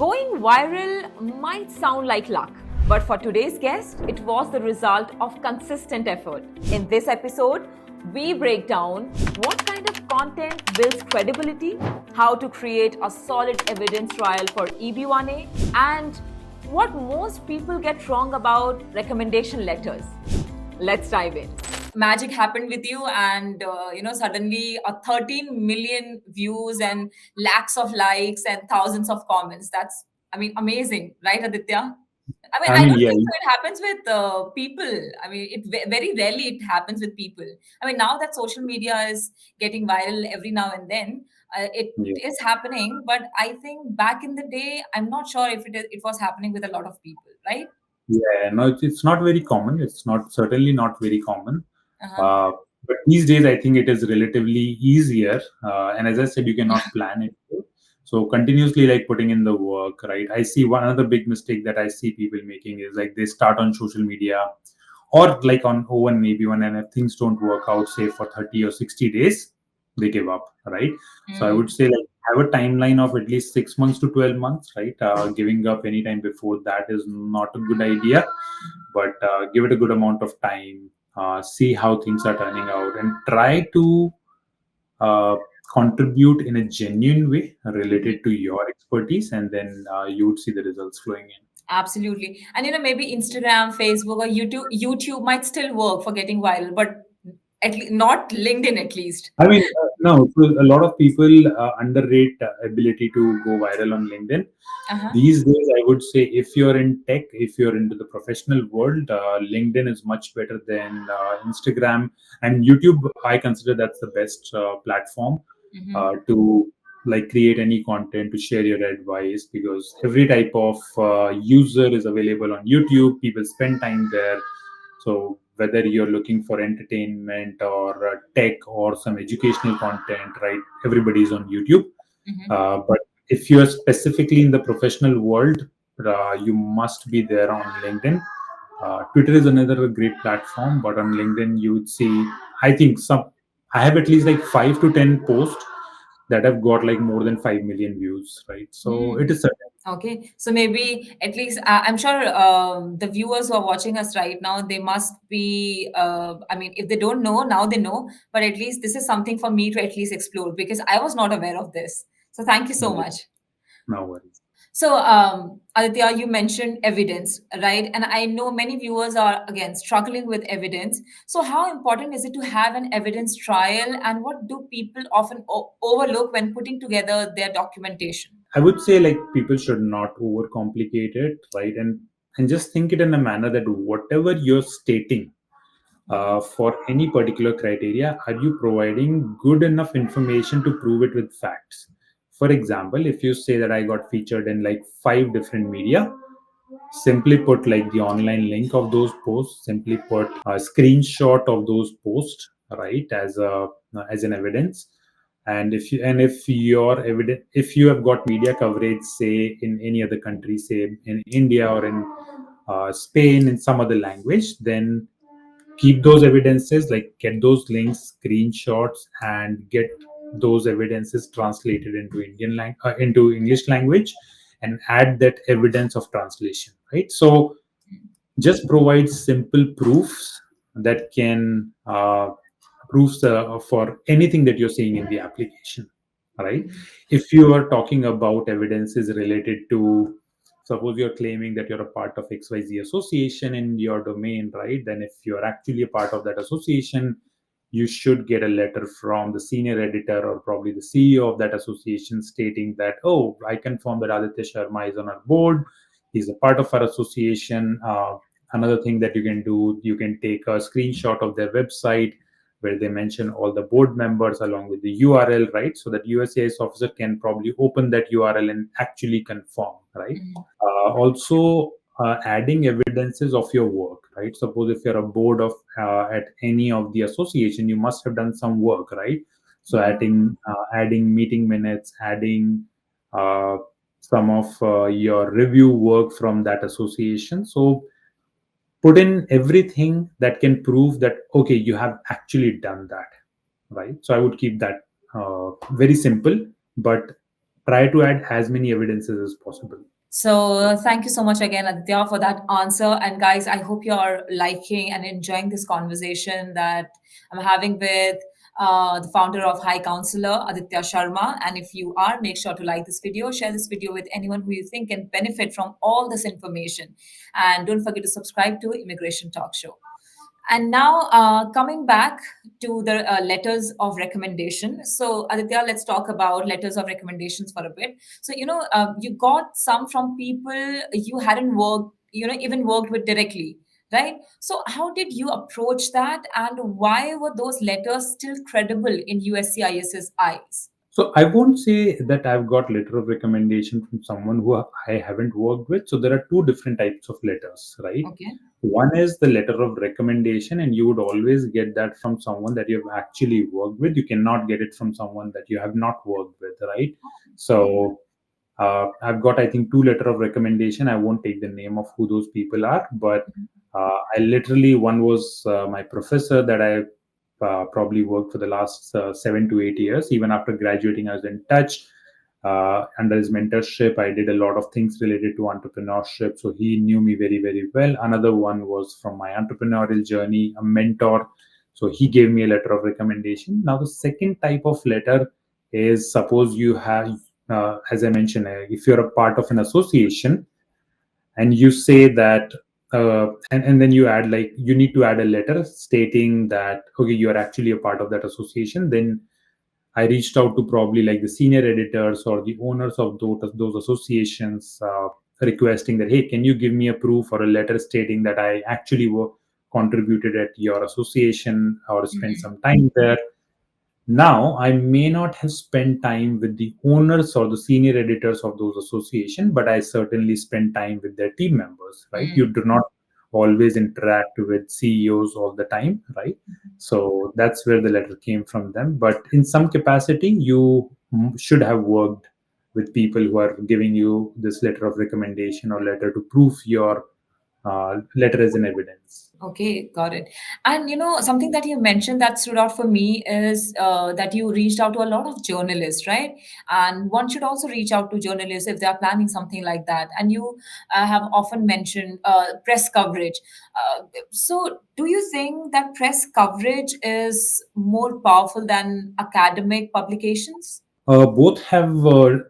Going viral might sound like luck, but for today's guest, it was the result of consistent effort. In this episode, we break down what kind of content builds credibility, how to create a solid evidence trial for EB1A, and what most people get wrong about recommendation letters. Let's dive in. Magic happened with you, and suddenly 13 million views and lakhs of likes and thousands of comments. That's, amazing, right, Aditya? I don't Yeah, think so it happens with people. Very rarely it happens with people. Now that social media is getting viral every now and then, it yeah, is happening. But I think back in the day, I'm not sure if it was happening with a lot of people, right? yeah. No, it's not very common. It's not certainly not very common. Uh-huh. Uh, but these days, I think it is relatively easier. And as I said, you cannot plan it. So continuously, like putting in the work, right? I see one other big mistake that I see people making is like they start on social media or like on O1 maybe one, and if things don't work out, say for 30 or 60 days, they give up, right? So I would say like have a timeline of at least 6 months to 12 months, right? Giving up anytime before that is not a good idea, but give it a good amount of time, see how things are turning out, and try to uh, contribute in a genuine way related to your expertise, and then you would see the results flowing in. Absolutely. And maybe Instagram, Facebook, or YouTube might still work for getting viral, but not LinkedIn at least. No, so a lot of people underrate ability to go viral on LinkedIn. Uh-huh. These days, I would say if you're in tech, if you're into the professional world, LinkedIn is much better than Instagram and YouTube. I consider that's the best platform to like create any content, to share your advice, because every type of user is available on YouTube. People spend time there. So whether you're looking for entertainment or tech or some educational content, right? Everybody is on YouTube. But if you are specifically in the professional world, you must be there on LinkedIn. Twitter is another great platform, but on LinkedIn you would see, I think I have at least like 5 to 10 posts that have got like more than 5 million views, right? So it is certain. Okay, so maybe at least I'm sure the viewers who are watching us right now, they must be, if they don't know, now they know, but at least this is something for me to at least explore because I was not aware of this. So thank you so much. No worries. So, Aditya, you mentioned evidence, right? And I know many viewers are, again, struggling with evidence. So, how important is it to have an evidence trial, and what do people often overlook when putting together their documentation? I would say like people should not overcomplicate it, right? And just think it in a manner that whatever you're stating for any particular criteria, are you providing good enough information to prove it with facts? For example, if you say that I got featured in like 5 different media, simply put like the online link of those posts, simply put a screenshot of those posts, right, as an evidence. And if your evidence, if you have got media coverage, say in any other country, say in India or in Spain, in some other language, then keep those evidences, like get those links, screenshots, and get those evidences translated into into English language, and add that evidence of translation, right? So just provide simple proofs that can proofs for anything that you're seeing in the application, right? If you are talking about evidences related to, suppose you're claiming that you're a part of XYZ association in your domain, right? Then if you're actually a part of that association, you should get a letter from the senior editor or probably the CEO of that association stating that, oh, I confirm that Aditya Sharma is on our board, he's a part of our association. Another thing that you can do, you can take a screenshot of their website where they mention all the board members along with the URL, right? So that USCIS officer can probably open that URL and actually confirm, right? Also, adding evidences of your work, right? Suppose if you're a board of at any of the association, you must have done some work, right? So adding meeting minutes, adding uh, some of your review work from that association. So put in everything that can prove that okay, you have actually done that, right? So I would keep that very simple, but try to add as many evidences as possible. So, thank you so much again, Aditya, for that answer. And guys, I hope you're liking and enjoying this conversation that I'm having with the founder of High Counselor, Aditya Sharma. And if you are, make sure to like this video, share this video with anyone who you think can benefit from all this information. And don't forget to subscribe to Immigration Talk Show. And now, coming back to the letters of recommendation. So, Aditya, let's talk about letters of recommendations for a bit. So, you got some from people you hadn't worked, even worked with directly, right? So, how did you approach that, and why were those letters still credible in USCIS's eyes? So I won't say that I've got letter of recommendation from someone who I haven't worked with. So there are two different types of letters, right? Okay. One is the letter of recommendation, and you would always get that from someone that you've actually worked with. You cannot get it from someone that you have not worked with, right? So I've got, I think, two letter of recommendation. I won't take the name of who those people are, but I literally, one was my professor that I probably worked for the last 7 to 8 years. Even after graduating, I was in touch. Under his mentorship, I did a lot of things related to entrepreneurship. So he knew me very, very well. Another one was from my entrepreneurial journey, a mentor. So he gave me a letter of recommendation. Now, the second type of letter is, suppose you have, as I mentioned, if you're a part of an association and you say that, and then you add, like, you need to add a letter stating that, okay, you are actually a part of that association. Then I reached out to probably like the senior editors or the owners of those associations, requesting that, hey, can you give me a proof or a letter stating that I actually contributed at your association or spent some time there. Now, I may not have spent time with the owners or the senior editors of those associations, but I certainly spent time with their team members, right? You do not always interact with CEOs all the time, right? So that's where the letter came from them. But in some capacity, you should have worked with people who are giving you this letter of recommendation or letter to prove your letter as an evidence. Okay, got it. And something that you mentioned that stood out for me is that you reached out to a lot of journalists, right? And one should also reach out to journalists if they are planning something like that. And you have often mentioned press coverage. So, do you think that press coverage is more powerful than academic publications? Both have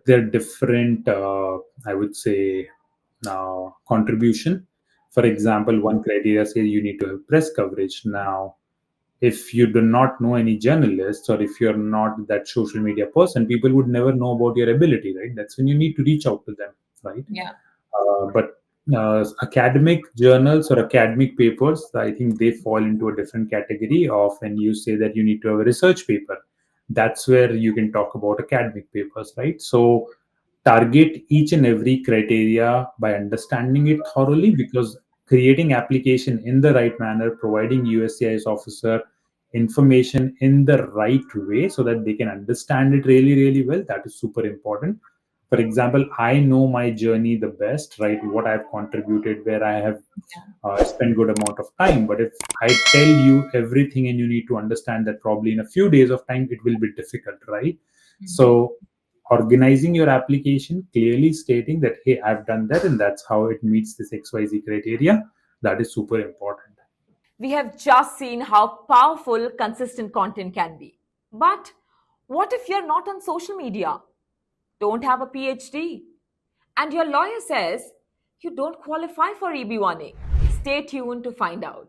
their different, I would say, contribution. For example, one criteria says you need to have press coverage. Now, if you do not know any journalists or if you're not that social media person, people would never know about your ability, right? That's when you need to reach out to them, right? Yeah. But academic journals or academic papers, I think they fall into a different category of when you say that you need to have a research paper. That's where you can talk about academic papers, right? So target each and every criteria by understanding it thoroughly, because creating application in the right manner, providing USCIS officer information in the right way so that they can understand it really, really well, that is super important. For example, I know my journey the best, right? What I've contributed, where I have spent good amount of time. But if I tell you everything and you need to understand that probably in a few days of time, it will be difficult, right? So organizing your application, clearly stating that, hey, I've done that and that's how it meets this XYZ criteria, that is super important. We have just seen how powerful consistent content can be. But what if you're not on social media, don't have a PhD, and your lawyer says you don't qualify for EB1A? Stay tuned to find out.